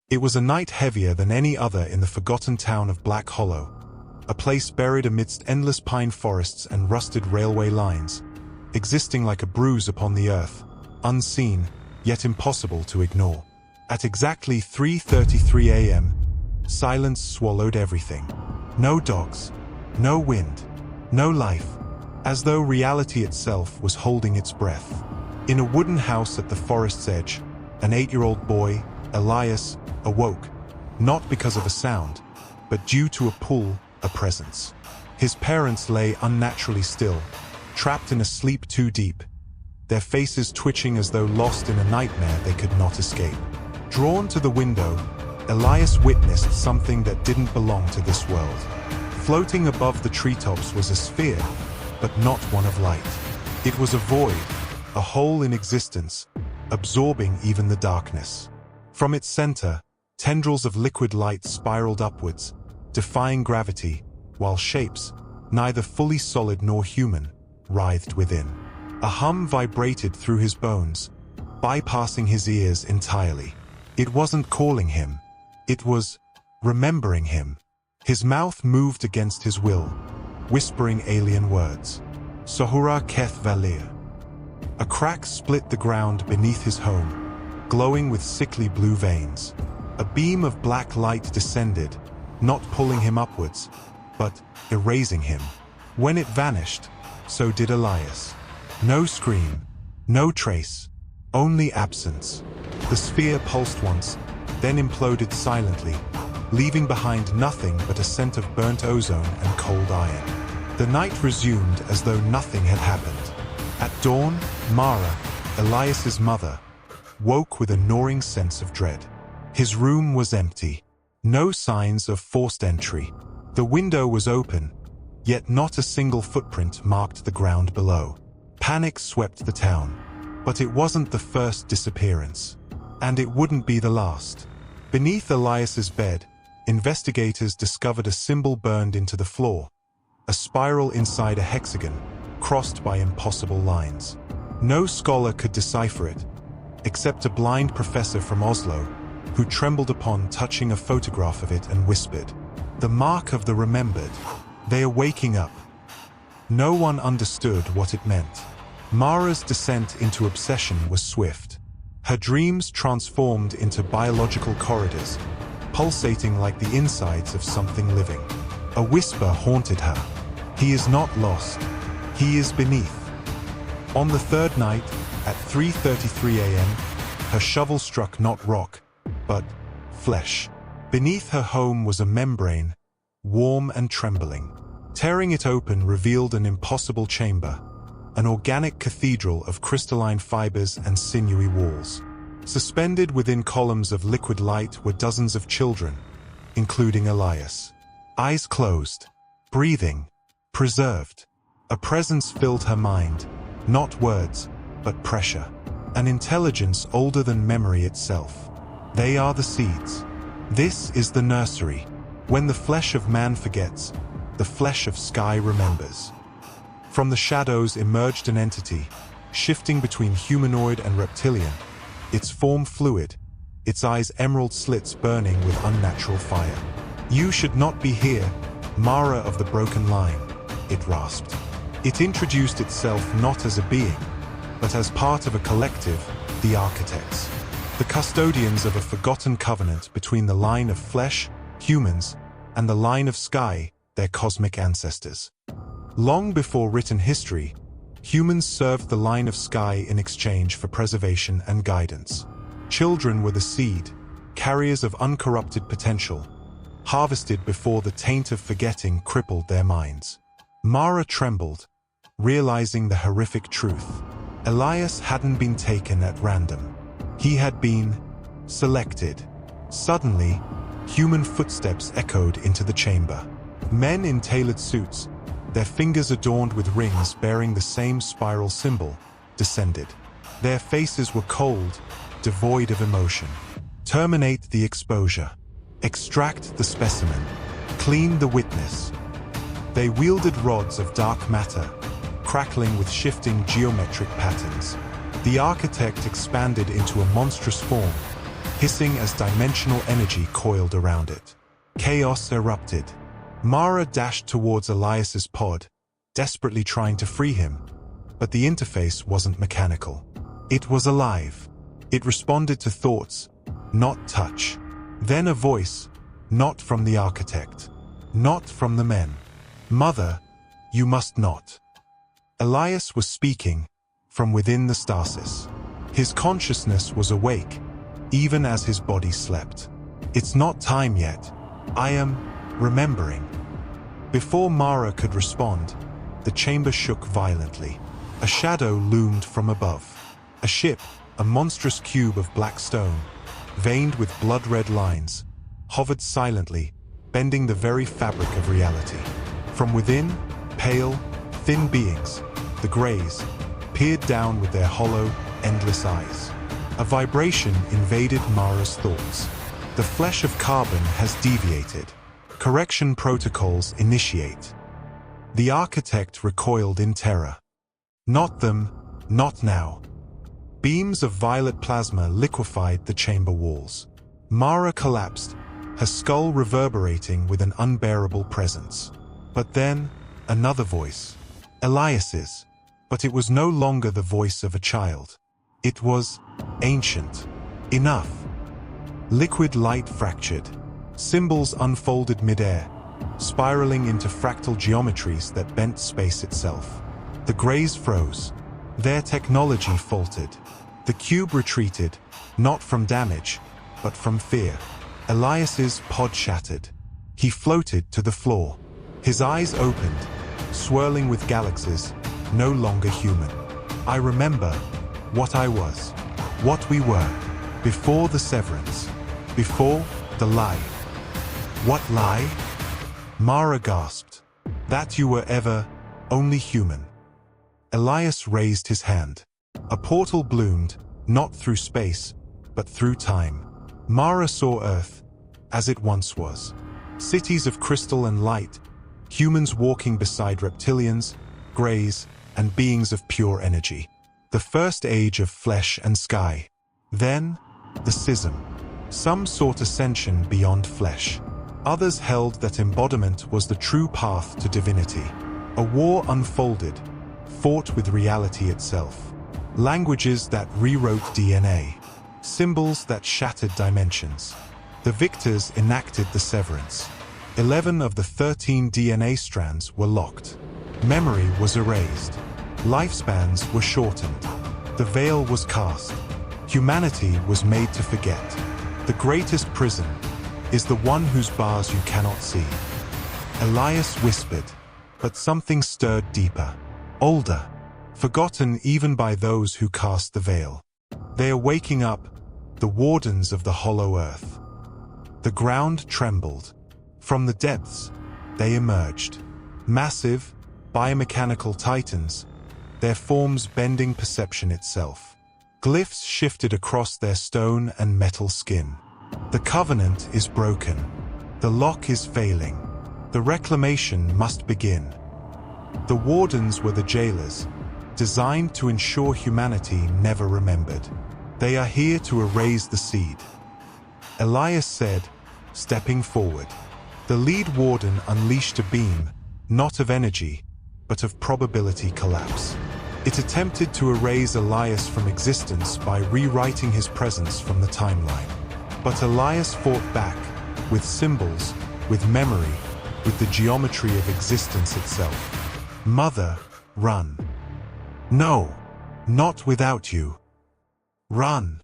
It was a night heavier than any other in the forgotten town of Black Hollow, a place buried amidst endless pine forests and rusted railway lines, existing like a bruise upon the earth, unseen, yet impossible to ignore. At exactly 3:33 a.m., silence swallowed everything. No dogs, no wind, no life, as though reality itself was holding its breath. In a wooden house at the forest's edge, an 8-year-old boy, Elias, awoke, not because of a sound, but due to a pull, a presence. His parents lay unnaturally still, trapped in a sleep too deep, their faces twitching as though lost in a nightmare they could not escape. Drawn to the window, Elias witnessed something that didn't belong to this world. Floating above the treetops was a sphere, but not one of light. It was a void, a hole in existence, absorbing even the darkness. From its center, tendrils of liquid light spiraled upwards, defying gravity, while shapes, neither fully solid nor human, writhed within. A hum vibrated through his bones, bypassing his ears entirely. It wasn't calling him. It was remembering him. His mouth moved against his will, whispering alien words. Sohura Keth Valir. A crack split the ground beneath his home, glowing with sickly blue veins. A beam of black light descended, not pulling him upwards, but erasing him. When it vanished, so did Elias. No scream, no trace, only absence. The sphere pulsed once, then imploded silently, leaving behind nothing but a scent of burnt ozone and cold iron. The night resumed as though nothing had happened. At dawn, Mara, Elias's mother, woke with a gnawing sense of dread. His room was empty. No signs of forced entry. The window was open, yet not a single footprint marked the ground below. Panic swept the town, but it wasn't the first disappearance. And it wouldn't be the last. Beneath Elias's bed, investigators discovered a symbol burned into the floor, a spiral inside a hexagon, crossed by impossible lines. No scholar could decipher it, except a blind professor from Oslo, who trembled upon touching a photograph of it and whispered, "The mark of the remembered. They are waking up." No one understood what it meant. Mara's descent into obsession was swift. Her dreams transformed into biological corridors, pulsating like the insides of something living. A whisper haunted her. He is not lost. He is beneath. On the third night, at 3:33 a.m., her shovel struck not rock, but flesh. Beneath her home was a membrane, warm and trembling. Tearing it open revealed an impossible chamber, an organic cathedral of crystalline fibers and sinewy walls. Suspended within columns of liquid light were dozens of children, including Elias. Eyes closed, breathing, preserved. A presence filled her mind, not words, but pressure. An intelligence older than memory itself. They are the seeds. This is the nursery. When the flesh of man forgets, the flesh of sky remembers. From the shadows emerged an entity, shifting between humanoid and reptilian, its form fluid, its eyes emerald slits burning with unnatural fire. "You should not be here, Mara of the broken line," it rasped. It introduced itself not as a being, but as part of a collective, the architects. The custodians of a forgotten covenant between the line of flesh, humans, and the line of sky, their cosmic ancestors. Long before written history, humans served the line of sky in exchange for preservation and guidance. Children were the seed, carriers of uncorrupted potential, harvested before the taint of forgetting crippled their minds. Mara trembled, realizing the horrific truth. Elias hadn't been taken at random. He had been selected. Suddenly, human footsteps echoed into the chamber. Men in tailored suits, their fingers adorned with rings bearing the same spiral symbol, descended. Their faces were cold, devoid of emotion. Terminate the exposure. Extract the specimen. Clean the witness. They wielded rods of dark matter, crackling with shifting geometric patterns. The architect expanded into a monstrous form, hissing as dimensional energy coiled around it. Chaos erupted. Mara dashed towards Elias's pod, desperately trying to free him, but the interface wasn't mechanical. It was alive. It responded to thoughts, not touch. Then a voice, not from the architect, not from the men. "Mother, you must not." Elias was speaking from within the stasis. His consciousness was awake, even as his body slept. "It's not time yet. I am remembering." Before Mara could respond, the chamber shook violently. A shadow loomed from above. A ship, a monstrous cube of black stone, veined with blood-red lines, hovered silently, bending the very fabric of reality. From within, pale, thin beings, the Greys, peered down with their hollow, endless eyes. A vibration invaded Mara's thoughts. The flesh of carbon has deviated. Correction protocols initiate. The architect recoiled in terror. Not them, not now. Beams of violet plasma liquefied the chamber walls. Mara collapsed, her skull reverberating with an unbearable presence. But then, another voice. Elias's. But it was no longer the voice of a child. It was ancient. Enough. Liquid light fractured. Symbols unfolded midair, spiraling into fractal geometries that bent space itself. The Greys froze. Their technology faltered. The cube retreated, not from damage, but from fear. Elias's pod shattered. He floated to the floor. His eyes opened, swirling with galaxies, no longer human. I remember what I was, what we were, before the severance, before the lie. What lie? Mara gasped. That you were ever only human. Elias raised his hand. A portal bloomed, not through space, but through time. Mara saw Earth, as it once was. Cities of crystal and light, humans walking beside reptilians, Greys, and beings of pure energy. The first age of flesh and sky. Then, the schism. Some sought ascension beyond flesh. Others held that embodiment was the true path to divinity. A war unfolded, fought with reality itself. Languages that rewrote DNA. Symbols that shattered dimensions. The victors enacted the severance. 11 of the 13 DNA strands were locked. Memory was erased. Lifespans were shortened. The veil was cast. Humanity was made to forget. The greatest prison is the one whose bars you cannot see. Elias whispered, but something stirred deeper. Older, forgotten even by those who cast the veil. They are waking up, the wardens of the hollow earth. The ground trembled. From the depths, they emerged. Massive, biomechanical titans, their forms bending perception itself. Glyphs shifted across their stone and metal skin. The covenant is broken. The lock is failing. The reclamation must begin. The wardens were the jailers, designed to ensure humanity never remembered. They are here to erase the seed. Elias said, stepping forward. The lead warden unleashed a beam, not of energy, but of probability collapse. It attempted to erase Elias from existence by rewriting his presence from the timeline. But Elias fought back, with symbols, with memory, with the geometry of existence itself. Mother, run. No, not without you. Run.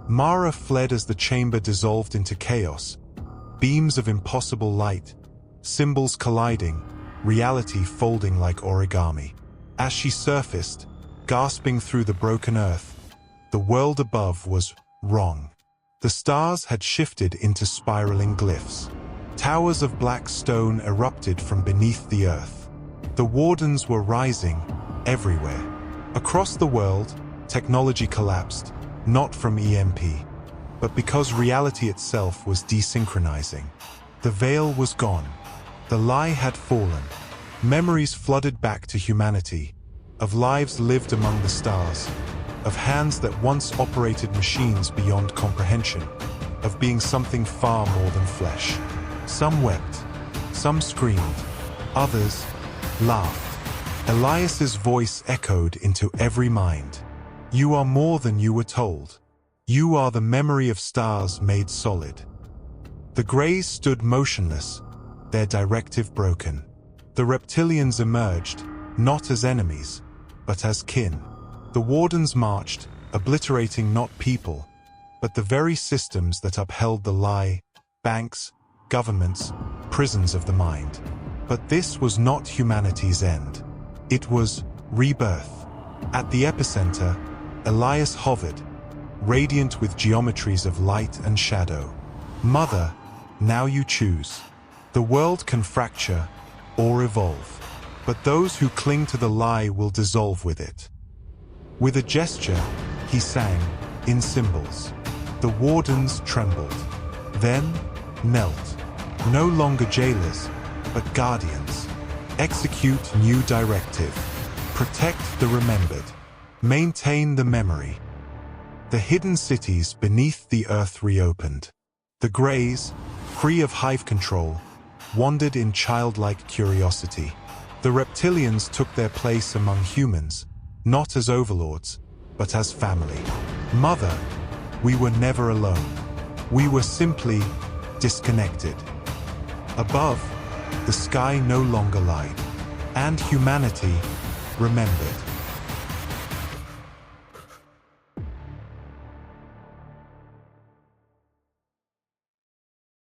Mara fled as the chamber dissolved into chaos, beams of impossible light, symbols colliding, reality folding like origami. As she surfaced, gasping through the broken earth, the world above was wrong. The stars had shifted into spiraling glyphs. Towers of black stone erupted from beneath the earth. The wardens were rising everywhere. Across the world, technology collapsed, not from EMP, but because reality itself was desynchronizing. The veil was gone. The lie had fallen. Memories flooded back to humanity, of lives lived among the stars, of hands that once operated machines beyond comprehension, of being something far more than flesh. Some wept, some screamed, others laughed. Elias's voice echoed into every mind. You are more than you were told. You are the memory of stars made solid. The Greys stood motionless, their directive broken. The reptilians emerged, not as enemies, but as kin. The wardens marched, obliterating not people, but the very systems that upheld the lie, banks, governments, prisons of the mind. But this was not humanity's end. It was rebirth. At the epicenter, Elias hovered, radiant with geometries of light and shadow. Mother, now you choose. The world can fracture or evolve, but those who cling to the lie will dissolve with it. With a gesture, he sang, in symbols. The wardens trembled, then knelt. No longer jailers, but guardians. Execute new directive. Protect the remembered. Maintain the memory. The hidden cities beneath the earth reopened. The Greys, free of hive control, wandered in childlike curiosity. The reptilians took their place among humans, not as overlords, but as family. Mother, we were never alone. We were simply disconnected. Above, the sky no longer lied, and humanity remembered.